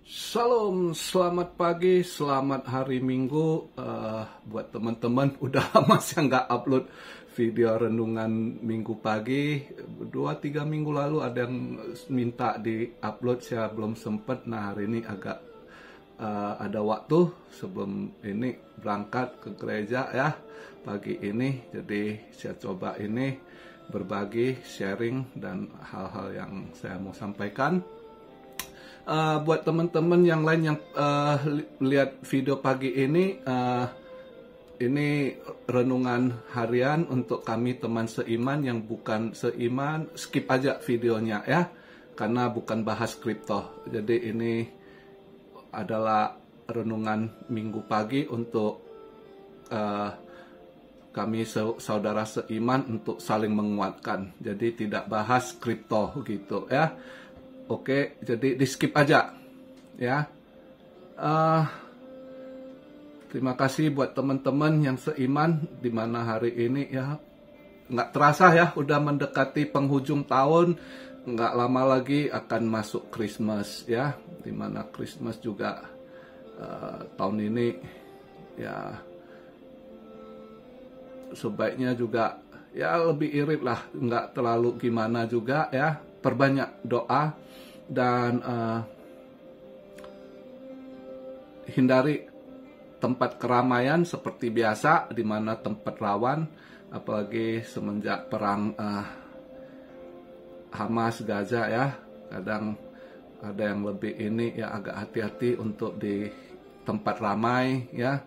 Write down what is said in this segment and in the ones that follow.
Shalom, selamat pagi, selamat hari Minggu. Buat teman-teman, udah lama saya nggak upload video renungan Minggu pagi. 2-3 minggu lalu ada yang minta di-upload, saya belum sempat. Nah, hari ini agak ada waktu sebelum ini berangkat ke gereja ya, pagi ini. Jadi saya coba ini berbagi, sharing, dan hal-hal yang saya mau sampaikan. Buat teman-teman yang lain yang lihat video pagi ini renungan harian untuk kami teman seiman. Yang bukan seiman, skip aja videonya ya, karena bukan bahas kripto. Jadi ini adalah renungan minggu pagi untuk kami saudara seiman untuk saling menguatkan. Jadi tidak bahas kripto gitu ya. Oke, jadi di skip aja ya. Terima kasih buat teman-teman yang seiman, di mana hari ini ya nggak terasa ya udah mendekati penghujung tahun. Nggak lama lagi akan masuk Christmas ya, di mana Christmas juga tahun ini ya sebaiknya juga ya lebih irit lah, nggak terlalu gimana juga ya. Perbanyak doa dan hindari tempat keramaian seperti biasa, di mana tempat rawan, apalagi semenjak perang Hamas Gaza ya. Kadang ada yang lebih ini ya, agak hati-hati untuk di tempat ramai ya,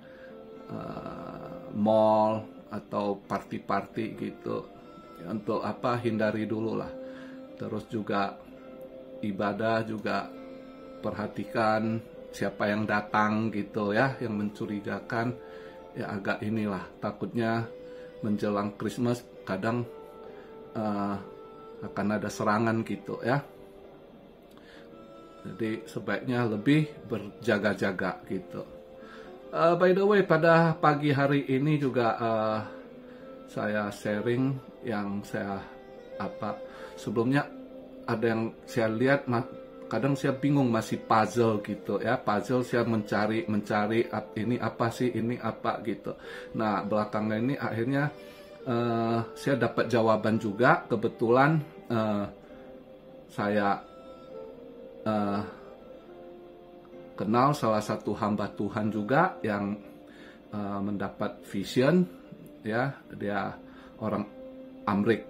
mall atau party-party gitu. Untuk apa, hindari dulu lah. Terus juga ibadah juga perhatikan siapa yang datang gitu ya, yang mencurigakan ya, agak inilah, takutnya menjelang Christmas kadang akan ada serangan gitu ya. Jadi sebaiknya lebih berjaga-jaga gitu. By the way, pada pagi hari ini juga saya sharing yang saya sebelumnya ada yang saya lihat, kadang saya bingung, masih puzzle gitu ya. Puzzle saya mencari ini apa sih, ini apa gitu. Nah, belakangan ini akhirnya saya dapat jawaban juga. Kebetulan saya kenal salah satu hamba Tuhan juga yang mendapat vision ya. Dia orang Amrik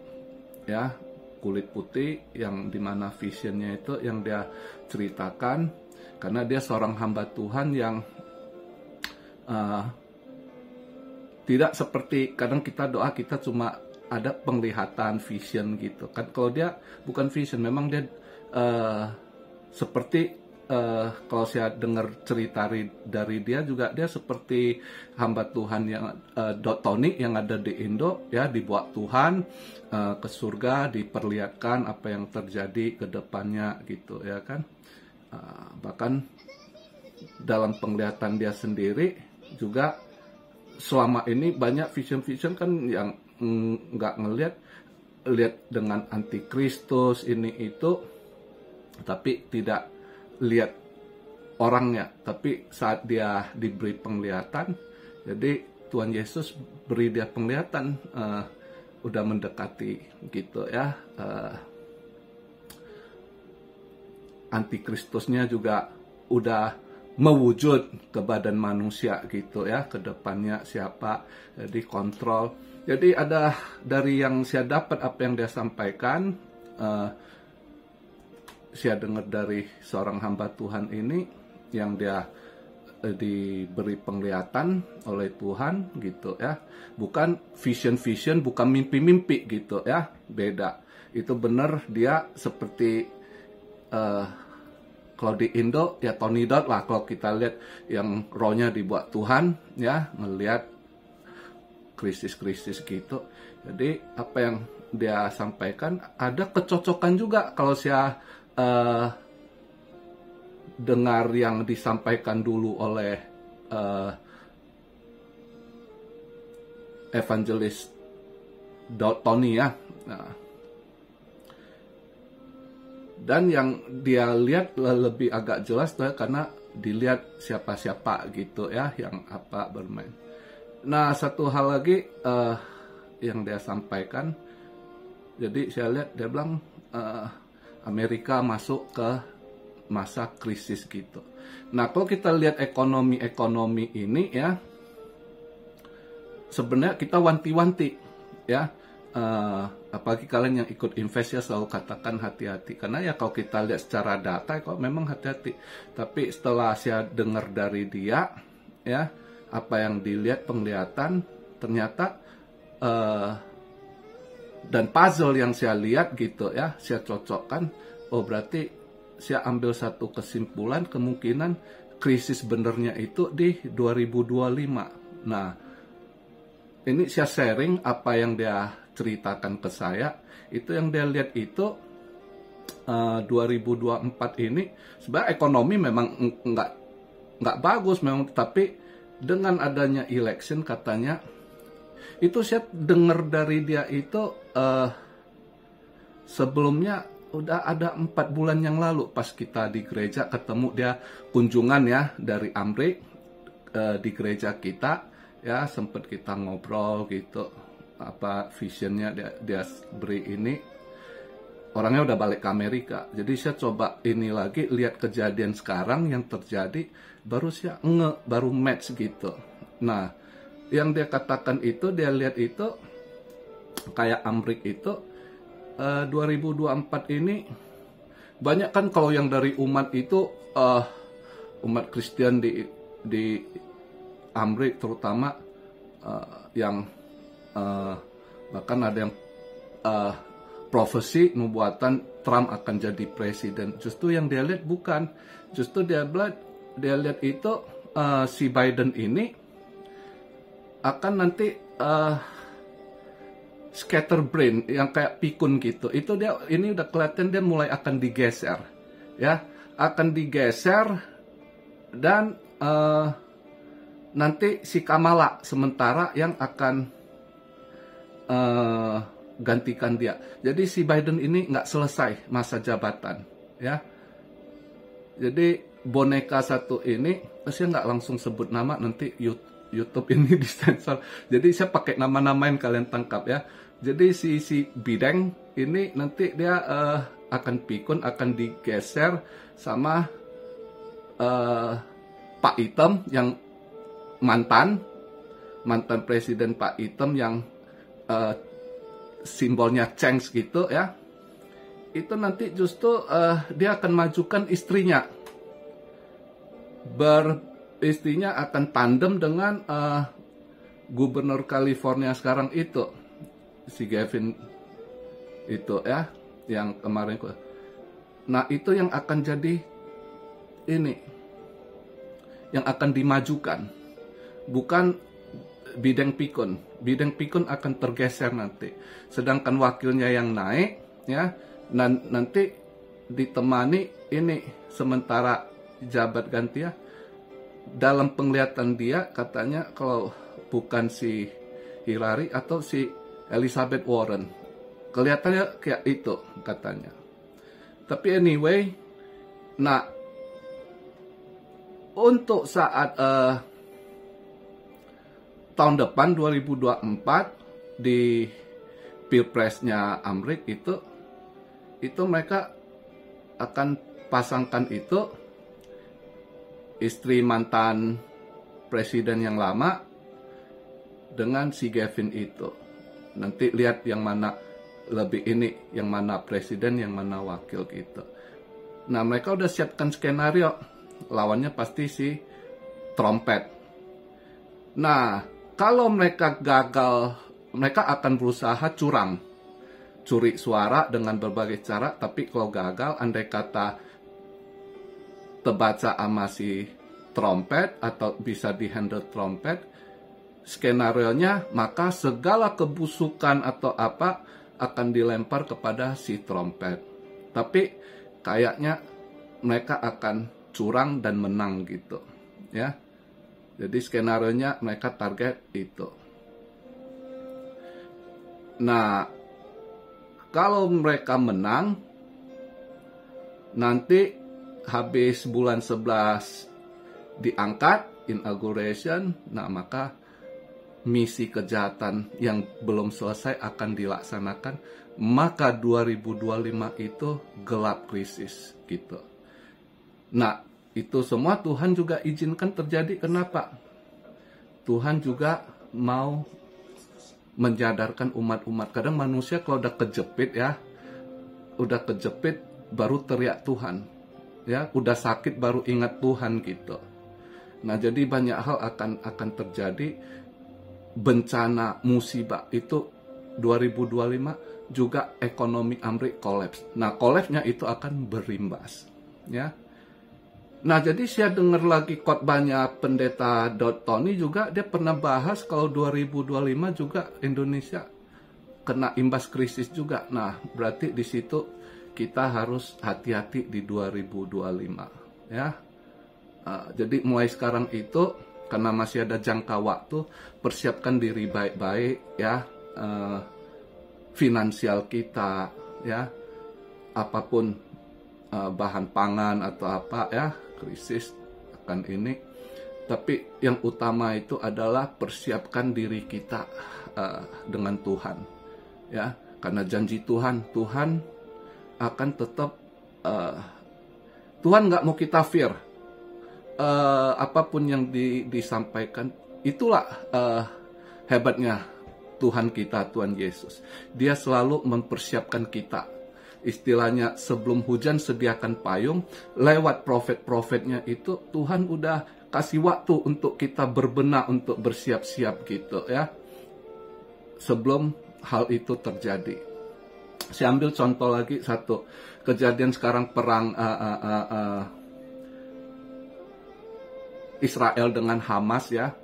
ya, kulit putih, yang dimana visionnya itu yang dia ceritakan, karena dia seorang hamba Tuhan yang tidak seperti kadang kita doa, kita cuma ada penglihatan vision gitu kan. Kalau dia bukan vision, memang dia seperti kalau saya dengar cerita dari dia juga, dia seperti hamba Tuhan yang Tony yang ada di Indo ya, dibawa Tuhan ke surga, diperlihatkan apa yang terjadi ke depannya gitu ya kan. Bahkan dalam penglihatan dia sendiri juga, selama ini banyak vision-vision kan yang nggak lihat dengan antikristus ini itu, tapi tidak lihat orangnya. Tapi saat dia diberi penglihatan, jadi Tuhan Yesus beri dia penglihatan, udah mendekati gitu ya, antikristusnya juga udah mewujud ke badan manusia gitu ya, ke depannya siapa, jadi kontrol. Jadi ada dari yang saya dapat, apa yang dia sampaikan, saya dengar dari seorang hamba Tuhan ini yang dia diberi penglihatan oleh Tuhan gitu ya. Bukan vision-vision, bukan mimpi-mimpi gitu ya. Beda. Itu benar, dia seperti kalau di Indo ya Tony Dodd lah, kalau kita lihat yang rohnya dibuat Tuhan ya, ngelihat krisis-krisis gitu. Jadi apa yang dia sampaikan ada kecocokan juga kalau saya dengar yang disampaikan dulu oleh evangelis Tony ya. Nah, Dan yang dia lihat lebih agak jelas karena dilihat siapa-siapa gitu ya yang apa bermain. Nah, satu hal lagi yang dia sampaikan, jadi saya lihat dia bilang Amerika masuk ke masa krisis gitu. Nah, kalau kita lihat ekonomi ini ya, sebenarnya kita wanti-wanti ya, apalagi kalian yang ikut invest ya selalu katakan hati-hati, karena ya kalau kita lihat secara data kok memang hati-hati. Tapi setelah saya dengar dari dia ya, apa yang dilihat penglihatan ternyata dan puzzle yang saya lihat gitu ya, saya cocokkan, oh berarti saya ambil satu kesimpulan, kemungkinan krisis benernya itu di 2025. Nah, ini saya sharing apa yang dia ceritakan ke saya, itu yang dia lihat itu 2024 ini sebenarnya ekonomi memang nggak bagus memang, tapi dengan adanya election katanya, itu saya dengar dari dia itu sebelumnya udah ada 4 bulan yang lalu pas kita di gereja ketemu dia kunjungan ya dari Amrik di gereja kita ya, sempat kita ngobrol gitu apa visionnya dia beri ini. Orangnya udah balik ke Amerika, jadi saya coba ini lagi lihat kejadian sekarang yang terjadi, baru saya baru match gitu. Nah, yang dia katakan itu, dia lihat itu kayak Amrik itu 2024 ini banyak kan, kalau yang dari umat itu umat Kristen di Amrik terutama yang bahkan ada yang profesi nubuatan Trump akan jadi presiden. Justru yang dia lihat bukan, justru dia lihat itu si Biden ini akan nanti scatterbrain yang kayak pikun gitu. Itu dia ini udah kelihatan dia mulai akan digeser ya, akan digeser, dan nanti si Kamala sementara yang akan gantikan dia. Jadi si Biden ini nggak selesai masa jabatan ya. Jadi boneka satu ini, saya nggak langsung sebut nama, nanti YouTube ini disensor. Jadi saya pakai nama-nama yang kalian tangkap ya. Jadi si Biden ini nanti dia akan pikun, akan digeser sama Pak Item yang mantan presiden Pak Item yang simbolnya change gitu ya. Itu nanti justru dia akan majukan istrinya. Istrinya akan tandem dengan gubernur California sekarang itu, si Gavin itu ya, yang kemarin. Nah, itu yang akan jadi ini, yang akan dimajukan, bukan Bideng Pikun akan tergeser nanti, sedangkan wakilnya yang naik ya, nanti ditemani ini sementara jabat ganti ya. Dalam penglihatan dia katanya kalau bukan si Hillary atau si Elizabeth Warren, kelihatannya kayak itu katanya. Tapi anyway, nah untuk saat tahun depan 2024 di Pilpresnya Amrik itu mereka akan pasangkan itu istri mantan presiden yang lama dengan si Gavin itu. Nanti lihat yang mana lebih ini, yang mana presiden, yang mana wakil gitu. Nah, mereka udah siapkan skenario, lawannya pasti si trompet. Nah, kalau mereka gagal, mereka akan berusaha curi suara dengan berbagai cara, tapi kalau gagal, andai kata terbaca sama si trompet atau bisa dihandle trompet, skenario-nya maka segala kebusukan atau apa akan dilempar kepada si trompet. Tapi kayaknya mereka akan curang dan menang gitu ya. Jadi skenario-nya mereka target itu. Nah, kalau mereka menang, Nanti habis bulan 11 diangkat, inauguration, nah maka misi kejahatan yang belum selesai akan dilaksanakan, maka 2025 itu gelap krisis gitu. Nah, itu semua Tuhan juga izinkan terjadi. Kenapa? Tuhan juga mau menjadarkan umat-umat. Kadang manusia kalau udah kejepit ya, udah kejepit baru teriak Tuhan. Ya, udah sakit baru ingat Tuhan gitu. Nah, jadi banyak hal akan terjadi, bencana, musibah itu 2025 juga ekonomi Amerika kolaps. Nah, kolapsnya itu akan berimbas, ya. Nah, jadi saya dengar lagi khotbahnya pendeta Tony juga, dia pernah bahas kalau 2025 juga Indonesia kena imbas krisis juga. Nah, berarti di situ kita harus hati-hati di 2025, ya. Jadi mulai sekarang itu, karena masih ada jangka waktu, persiapkan diri baik-baik, ya. Finansial kita, ya, apapun bahan pangan atau apa, ya, krisis akan ini. Tapi yang utama itu adalah persiapkan diri kita dengan Tuhan, ya, karena janji Tuhan akan tetap, Tuhan nggak mau kita fear, apapun yang disampaikan. Itulah hebatnya Tuhan kita, Tuhan Yesus. Dia selalu mempersiapkan kita. Istilahnya sebelum hujan sediakan payung. Lewat profet-profetnya itu Tuhan udah kasih waktu untuk kita berbenah, untuk bersiap-siap gitu, ya, sebelum hal itu terjadi. Saya ambil contoh lagi satu kejadian sekarang, perang Israel dengan Hamas, ya.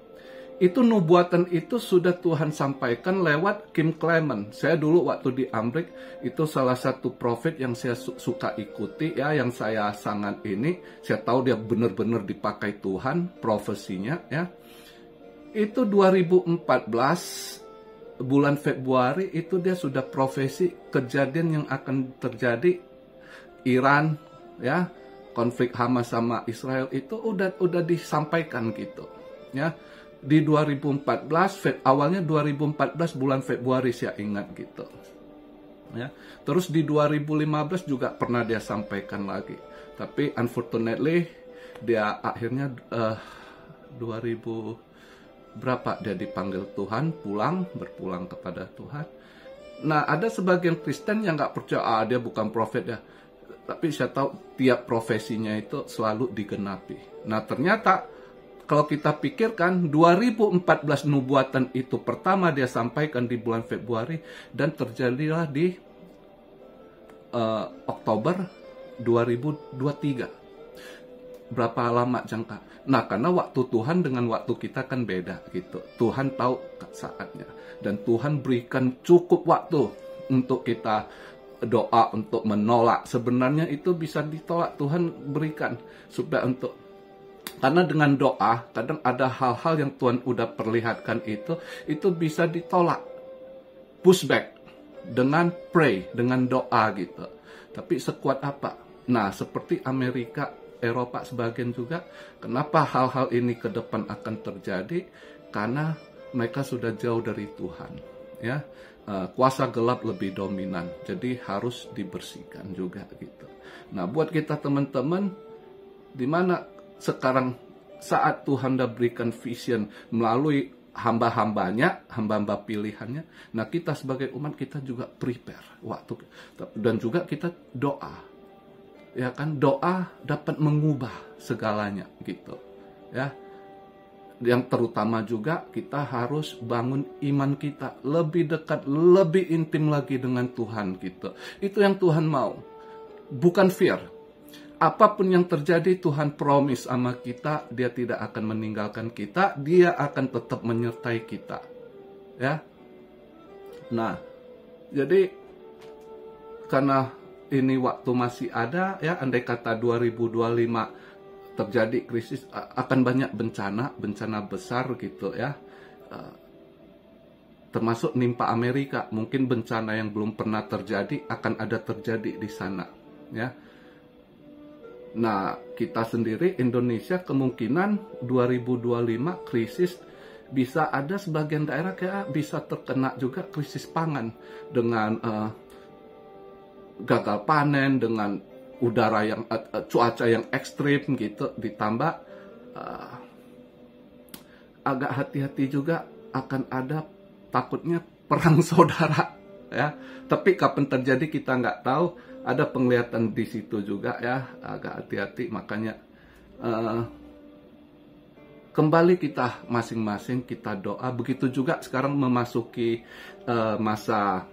Itu nubuatan itu sudah Tuhan sampaikan lewat Kim Clement. Saya dulu waktu di Amerika, itu salah satu profet yang saya suka ikuti, ya, yang saya sangat ini, saya tahu dia benar-benar dipakai Tuhan profesinya, ya. Itu 2014 bulan Februari itu dia sudah profesi kejadian yang akan terjadi, Iran, ya, konflik Hamas sama Israel itu udah disampaikan gitu, ya. Di 2014, awalnya 2014 bulan Februari saya ingat gitu, ya. Terus di 2015 juga pernah dia sampaikan lagi, tapi unfortunately dia akhirnya 2000 berapa dia dipanggil Tuhan, berpulang kepada Tuhan. Nah, ada sebagian Kristen yang nggak percaya, dia bukan profet ya. Tapi saya tahu tiap profesinya itu selalu digenapi. Nah, ternyata kalau kita pikirkan 2014 nubuatan itu pertama dia sampaikan di bulan Februari dan terjadilah di Oktober 2023. Berapa lama jangka? Nah, karena waktu Tuhan dengan waktu kita kan beda gitu. Tuhan tahu saatnya dan Tuhan berikan cukup waktu untuk kita doa untuk menolak. Sebenarnya itu bisa ditolak, Tuhan berikan supaya untuk, karena dengan doa kadang ada hal-hal yang Tuhan udah perlihatkan itu bisa ditolak, pushback dengan pray, dengan doa gitu. Tapi sekuat apa? Nah, seperti Amerika, Eropa sebagian juga, kenapa hal-hal ini ke depan akan terjadi? Karena mereka sudah jauh dari Tuhan, ya. Kuasa gelap lebih dominan, jadi harus dibersihkan juga gitu. Nah, buat kita teman-teman, di mana sekarang saat Tuhan dah berikan vision melalui hamba-hambanya, hamba-hamba pilihannya, nah kita sebagai umat kita juga prepare waktu, dan juga kita doa. Ya kan, doa dapat mengubah segalanya gitu, ya. Yang terutama juga kita harus bangun iman kita lebih dekat, lebih intim lagi dengan Tuhan gitu. Itu yang Tuhan mau, bukan fear. Apapun yang terjadi, Tuhan promise sama kita, dia tidak akan meninggalkan kita, dia akan tetap menyertai kita, ya. Nah, jadi karena ini waktu masih ada, ya, andai kata 2025 terjadi krisis, akan banyak bencana besar gitu, ya, termasuk nimpa Amerika. Mungkin bencana yang belum pernah terjadi akan ada terjadi di sana, ya. Nah, kita sendiri Indonesia kemungkinan 2025 krisis bisa ada sebagian daerah kayak bisa terkena juga krisis pangan dengan gagal panen, dengan udara yang cuaca yang ekstrim gitu, ditambah agak hati-hati juga akan ada takutnya perang saudara ya. Tapi kapan terjadi kita nggak tahu. Ada penglihatan di situ juga ya, agak hati-hati. Makanya kembali kita masing-masing kita doa. Begitu juga sekarang memasuki masa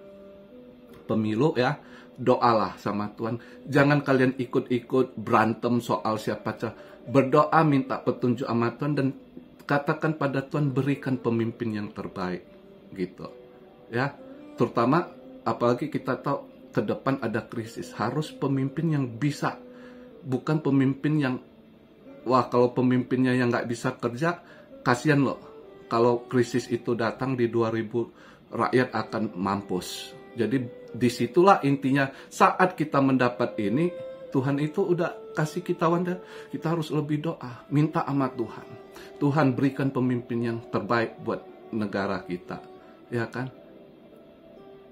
pemilu ya, doalah sama Tuhan. Jangan kalian ikut-ikut berantem soal siapa. Berdoa minta petunjuk sama Tuhan dan katakan pada Tuhan, berikan pemimpin yang terbaik gitu ya. Terutama apalagi kita tahu ke depan ada krisis, harus pemimpin yang bisa, bukan pemimpin yang kalau pemimpinnya yang nggak bisa kerja, kasihan loh kalau krisis itu datang di 2000, rakyat akan mampus. Jadi disitulah intinya, saat kita mendapat ini, Tuhan itu udah kasih kita wadah, kita harus lebih doa, minta sama Tuhan. Tuhan berikan pemimpin yang terbaik buat negara kita, ya kan?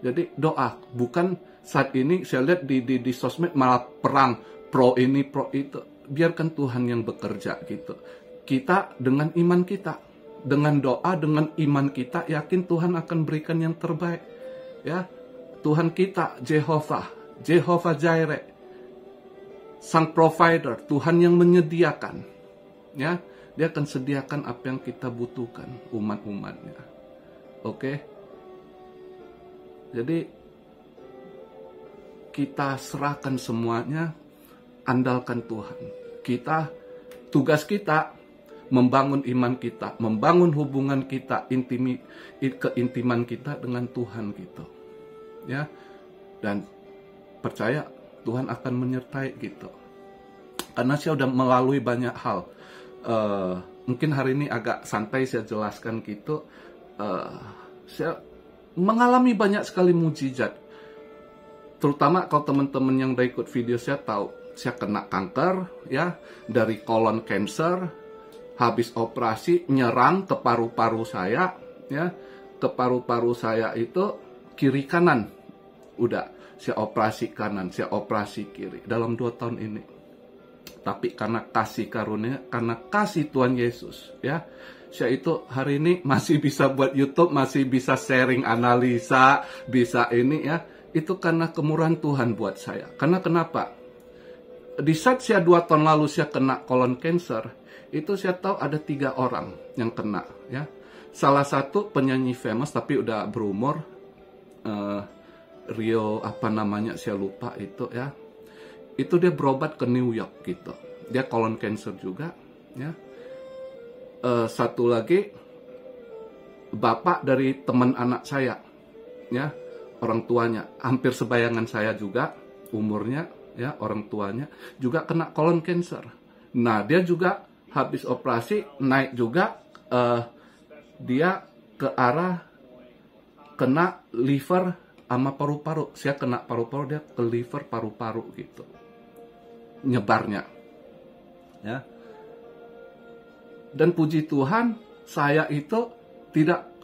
Jadi doa, bukan saat ini saya lihat di sosmed malah perang, pro ini, pro itu. Biarkan Tuhan yang bekerja gitu. Kita dengan iman kita, dengan doa, dengan iman kita, yakin Tuhan akan berikan yang terbaik. Ya, Tuhan kita, Jehovah Jireh, Sang Provider, Tuhan yang menyediakan. Ya, Dia akan sediakan apa yang kita butuhkan, umat-umatnya. Oke? Jadi kita serahkan semuanya, andalkan Tuhan. Tugas kita membangun iman kita, membangun hubungan kita, keintiman kita dengan Tuhan gitu. Ya. Dan percaya Tuhan akan menyertai gitu. Karena saya udah melalui banyak hal. Mungkin hari ini agak santai saya jelaskan gitu. Saya mengalami banyak sekali mujizat. Terutama kalau teman-teman yang udah ikut video saya tahu, saya kena kanker ya, dari colon cancer, habis operasi nyerang ke paru-paru saya ya. Ke paru-paru saya itu kiri kanan. Udah saya operasi kanan, saya operasi kiri dalam 2 tahun ini. Tapi karena kasih karunia, karena kasih Tuhan Yesus ya, saya itu hari ini masih bisa buat YouTube, masih bisa sharing analisa, bisa ini ya. Itu karena kemurahan Tuhan buat saya. Karena kenapa? Di saat saya 2 tahun lalu saya kena colon cancer, itu saya tahu ada 3 orang yang kena ya. Salah satu penyanyi famous tapi udah berumur, Rio apa namanya saya lupa itu ya. Itu dia berobat ke New York gitu. Dia colon cancer juga ya. Satu lagi bapak dari teman anak saya ya. Orang tuanya hampir sebayangan saya juga umurnya ya, orang tuanya juga kena colon cancer. Nah, dia juga habis operasi naik juga, dia ke arah kena liver sama paru-paru. Saya kena paru-paru, dia ke liver, paru-paru gitu. Nyebarnya. Ya. Dan puji Tuhan, saya itu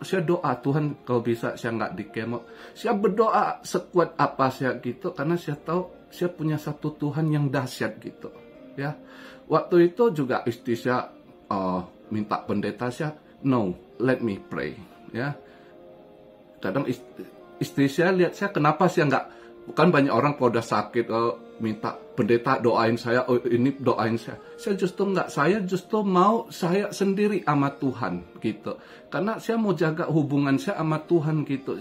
saya doa, Tuhan kalau bisa saya nggak di kemo. Saya berdoa sekuat apa saya gitu, karena saya tahu saya punya satu Tuhan yang dahsyat gitu. Ya, waktu itu juga istri saya minta pendeta saya, no, let me pray. Ya, kadang istri saya lihat saya kenapa saya nggak, bukan banyak orang kalau udah sakit minta pendeta doain saya, ini doain saya. Saya justru mau saya sendiri sama Tuhan gitu. Karena saya mau jaga hubungan saya sama Tuhan gitu.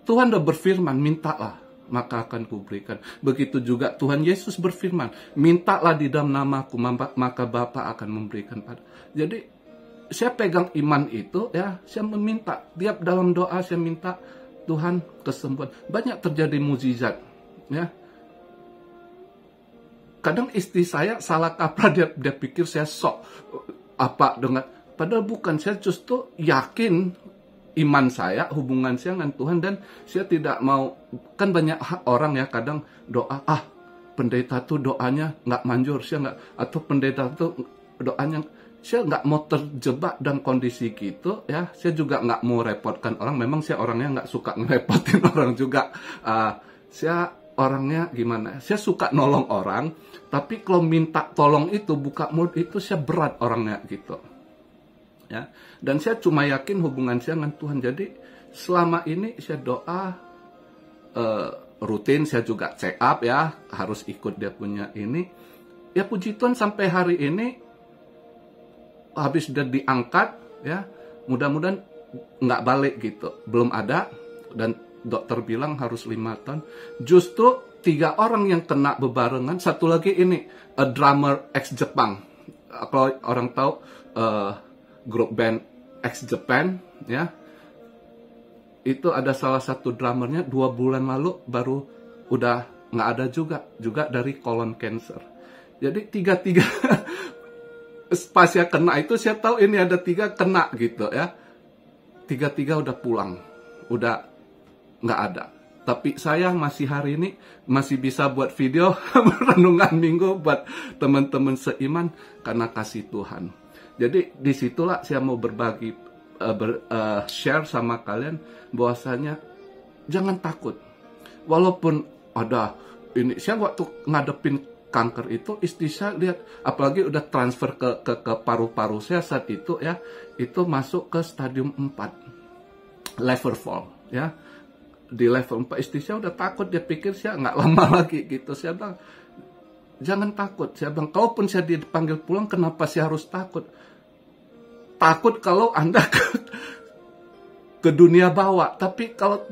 Tuhan udah berfirman, mintalah maka akan kuberikan. Begitu juga Tuhan Yesus berfirman, mintalah di dalam namaku maka Bapa akan memberikan pada. Jadi saya pegang iman itu ya, saya meminta. Tiap dalam doa saya minta Tuhan kesembuhan. Banyak terjadi mukjizat ya. Kadang istri saya salah kaprah, dia pikir saya sok apa dengan, padahal bukan. Saya justru yakin iman saya, hubungan saya dengan Tuhan, dan saya tidak mau, kan banyak orang ya kadang doa, pendeta tuh doanya nggak manjur, saya nggak, atau pendeta tuh doanya, saya nggak mau terjebak dalam kondisi gitu ya. Saya juga nggak mau repotkan orang. Memang saya orangnya nggak suka ngerepotin orang juga. Saya orangnya gimana? Saya suka nolong orang, tapi kalau minta tolong itu buka mulut itu saya berat orangnya gitu. Ya. Dan saya cuma yakin hubungan saya dengan Tuhan. Jadi selama ini saya doa rutin, saya juga check up ya, harus ikut dia punya ini. Ya puji Tuhan sampai hari ini habis udah diangkat ya, mudah-mudahan nggak balik gitu, belum ada, dan dokter bilang harus 5 tahun. Justru 3 orang yang kena bebarengan, satu lagi ini drummer ex Jepang, kalau orang tahu grup band ex Japan ya, itu ada salah satu drummernya 2 bulan lalu baru udah nggak ada juga dari colon cancer. Jadi 3 pas saya kena itu saya tahu ini ada 3 kena gitu ya, 3 udah pulang, udah nggak ada. Tapi saya masih hari ini masih bisa buat video renungan minggu buat teman-teman seiman karena kasih Tuhan. Jadi disitulah saya mau berbagi, share sama kalian bahwasanya jangan takut. Walaupun ada ini, saya waktu ngadepin kanker itu istri saya lihat, apalagi udah transfer ke paru-paru saya saat itu ya, itu masuk ke stadium 4 level 4 ya. Di level 4 istri saya udah takut, dia pikir saya nggak lama lagi gitu. Saya bilang jangan takut, saya bilang kalaupun saya dipanggil pulang kenapa saya harus takut? Takut kalau Anda ke dunia bawah, tapi kalau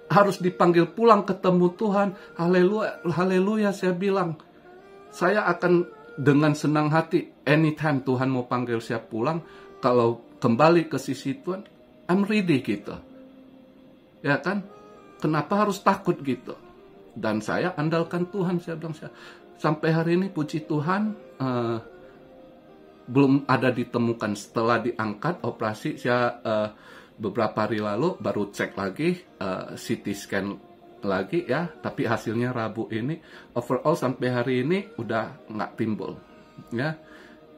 harus dipanggil pulang ketemu Tuhan, haleluya, haleluya, saya bilang saya akan dengan senang hati anytime Tuhan mau panggil saya pulang, kalau kembali ke sisi Tuhan, I'm ready gitu. Ya kan? Kenapa harus takut gitu? Dan saya andalkan Tuhan, saya bilang sampai hari ini puji Tuhan belum ada ditemukan. Setelah diangkat operasi, saya beberapa hari lalu baru cek lagi, CT scan lagi ya, tapi hasilnya Rabu ini. Overall sampai hari ini udah nggak timbul ya.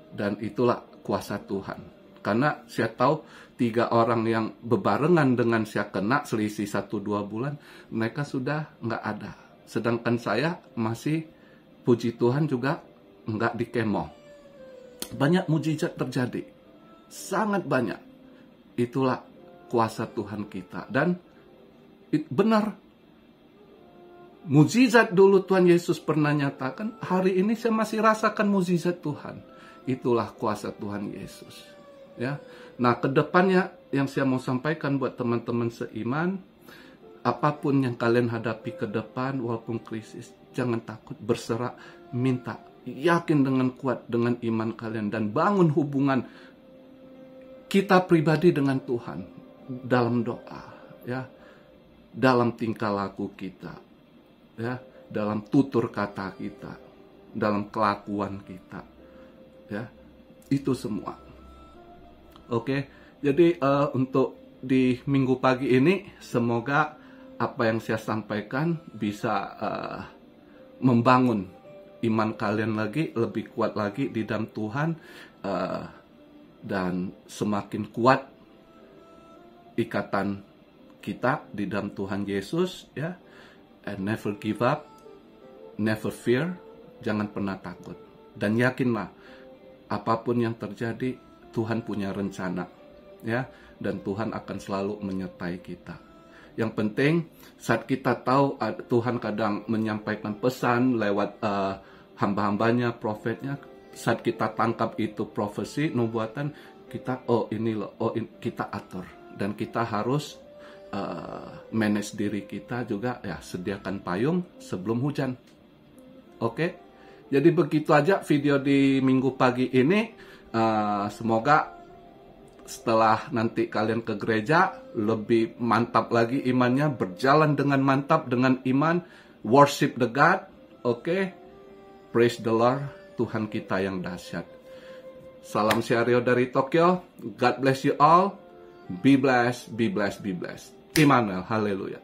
Dan itulah kuasa Tuhan, karena saya tahu 3 orang yang bebarengan dengan saya kena selisih 1-2 bulan, mereka sudah nggak ada. Sedangkan saya masih, puji Tuhan juga nggak di kemo. Banyak mujizat terjadi, sangat banyak. Itulah kuasa Tuhan kita. Dan benar, mujizat dulu Tuhan Yesus pernah nyatakan, hari ini saya masih rasakan mujizat Tuhan. Itulah kuasa Tuhan Yesus. Ya, nah kedepannya yang saya mau sampaikan buat teman-teman seiman, apapun yang kalian hadapi ke depan, walaupun krisis, jangan takut, berserah, minta, yakin dengan kuat dengan iman kalian, dan bangun hubungan kita pribadi dengan Tuhan dalam doa, ya, dalam tingkah laku kita, ya, dalam tutur kata kita, dalam kelakuan kita, ya, itu semua. Oke, jadi untuk di minggu pagi ini, semoga apa yang saya sampaikan bisa membangun iman kalian lagi, lebih kuat lagi di dalam Tuhan, dan semakin kuat ikatan kita di dalam Tuhan Yesus, ya. And never give up, never fear, jangan pernah takut. Dan yakinlah, apapun yang terjadi, Tuhan punya rencana, ya, dan Tuhan akan selalu menyertai kita. Yang penting saat kita tahu Tuhan kadang menyampaikan pesan lewat hamba-hambanya, profetnya, saat kita tangkap itu profesi, nubuatan, kita ini loh, kita atur, dan kita harus manage diri kita juga, ya, sediakan payung sebelum hujan. Oke, jadi begitu aja video di minggu pagi ini. Semoga setelah nanti kalian ke gereja lebih mantap lagi imannya, berjalan dengan mantap dengan iman, worship the God. Oke, praise the Lord, Tuhan kita yang dahsyat. Salam Siario dari Tokyo. God bless you all. Be blessed, be blessed, be blessed. Immanuel, haleluya.